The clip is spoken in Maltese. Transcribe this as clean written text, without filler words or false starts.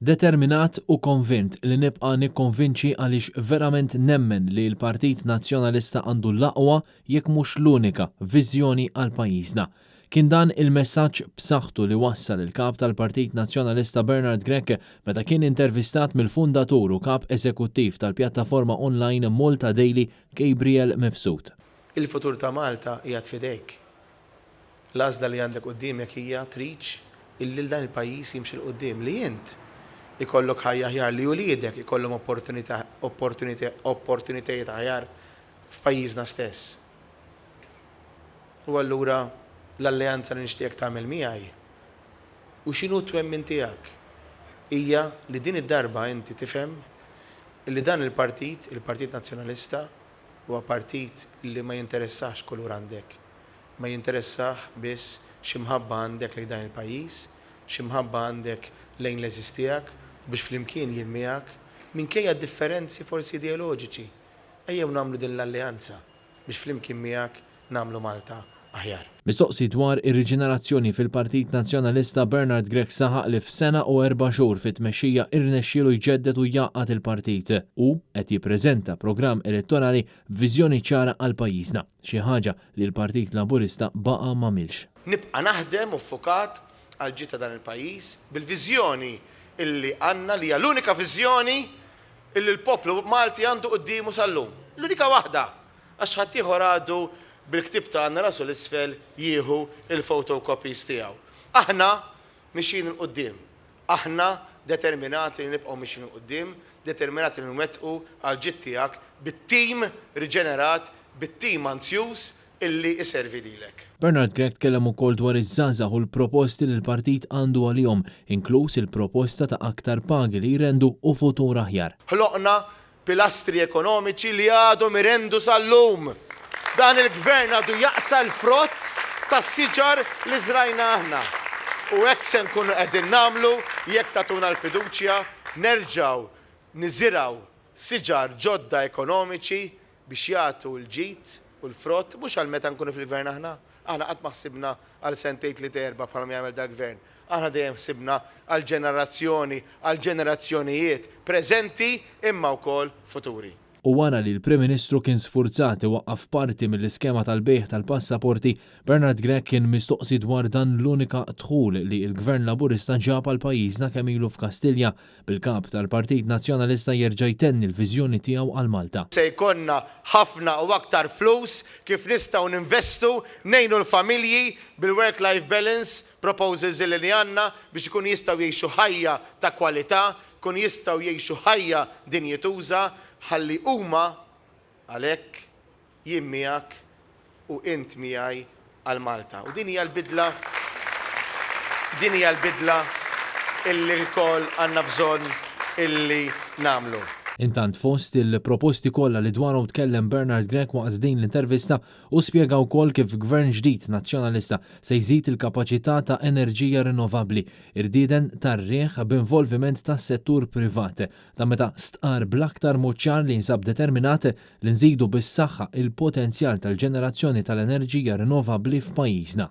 Determinat u konvint li nibqa' nikkonvinċi għaliex verament nemmen li l-Partit Nazzjonalista għandu l-aqwa jekk mhux l-unika viżjoni għal pajjiżna. Kien dan il-messaġġ b'saħħtu li wassal il-kap tal-Partit Nazzjonalista Bernard Grech meta kien intervistat mill-fundatur u kap eżekuttiv tal-pjattaforma online Malta Daily Gabriel Mifsud. Il-futur ta' Malta qiegħed fidejk. L-għażla li għandek quddiemek hija trid illi dan il-pajjiż jimxi l qudiem li int ikollok ħajja aħjar li wliedek ikollhom opportunitajiet aħjar f'pajjiżna stess. U allura l-alleanza li nixtieq tagħmel miegħi u x'inhu twemmin tiegħek hija li din id-darba inti tifhem li dan il-Partit Nazzjonalista huwa partit li ma jinteressax kulur għandek. Ma jinteressax biss x'imħabba għandek lejn dan il-pajjiż, x'imħabba għandek lejn l-eżis tiegħek biex flimkien jien miegħek minkejja differenzi forsi ideoloġiċi. Ejjew nagħmlu din l-alleanza biex flimkien miegħek nagħmlu Malta aħjar. Mistoqsi dwar ir-riġenerazzjoni fil-Partit Nazzjonalista Bernard Grech saħaq li f'sena u 4 xhur fit-tmexxija irnexxielu jġedded u jgħaqqad il-partit u qed jippreżenta programm elettorali b'viżjoni ċara għal pajjiżna, xi ħaġa li l-Partit Laburista baqa' m'għamilx. Nibqa' naħdem uffukat għal ġita dan il-pajjiż bil-viżjoni illi għandna li hija l-unika viżjoni illi l-poplu Malti għandu qudiemu sal-lum. L-unika waħda għax ħadd ieħor għadu bil-ktib tagħna rasu l-isfel jieħu il-photocopies tiegħu. Aħna mixin il-qudiem. Aħna determinati li nibqgħu mixin il-qudiem, determinati li nwettqu għal ġid tiegħek bit-tim riġenerat, bit-tim anzjuż illi iservi lilek. Bernard Grech tkellem ukoll dwar iż-żgħażagħ u l-proposti li l-partit għandu għalihom, inkluż il-proposta ta' aktar pagi li jrendu u futur aħjar. Ħloqna pilastri ekonomiċi li għadhom irendu sal-lum. Dan il-gvern għadu jaqta l-frott tas-siġar li żrajna aħna. U hekk se nkunu qegħdin nagħmlu jekk tagħtuna l-fiduċja nerġgħu niżiraw siġar ġodda ekonomiċi biex jagħtu l-ġid u l-frott mhux għal meta nkunu fil-gvern aħna. Aħna qatt ma ħsibna għal sentejn li terba' bħalma jagħmel dal-gvern. Aħna dejjem ħsibna għal ġenerazzjoni, għal ġenerazzjonijiet preżenti imma wkoll futuri. U wara li l-Prim Ministru kien sfurzat waqqaf parti mill-iskema tal-bejħ tal-passaporti, Bernard Grech kien mistoqsi dwar dan l-unika dħul li l-Gvern Laburista ġab għal pajjiżna kemm ilu f'Kastilja bil-kap tal-Partit Nazzjonalista jerġa' jtenni l-viżjoni tiegħu għal Malta. Se jkollna ħafna u aktar flus kif nistgħu ninvestu ngħinu l-familji bil-work-life balance proposals li għandna biex ikun jistgħu jgħixu ħajja ta' kwalità, kun jistgħu jgħixu ħajja dinjetuża ħalli huma għalhekk jien miegħek u int miegħi għal Malta. U din hija l-bidla illi l-koll għandna bżonn illi nagħmlu. Intant fost il-proposti kollha li dwarhom tkellem Bernard Grech waqt din l-intervista u spjega wkoll kif gvern ġdid nazzjonalista se jżid il-kapaċità ta' enerġija rinnovabbli irdieden tar-riħ b'involviment tas-settur privat ta' meta stqar bl-aktar mod ċar li jinsab determinat li nżidu bis-saħħa il-potenzjal tal-ġenerazzjoni tal-enerġija rinnovabbli f'pajjiżna.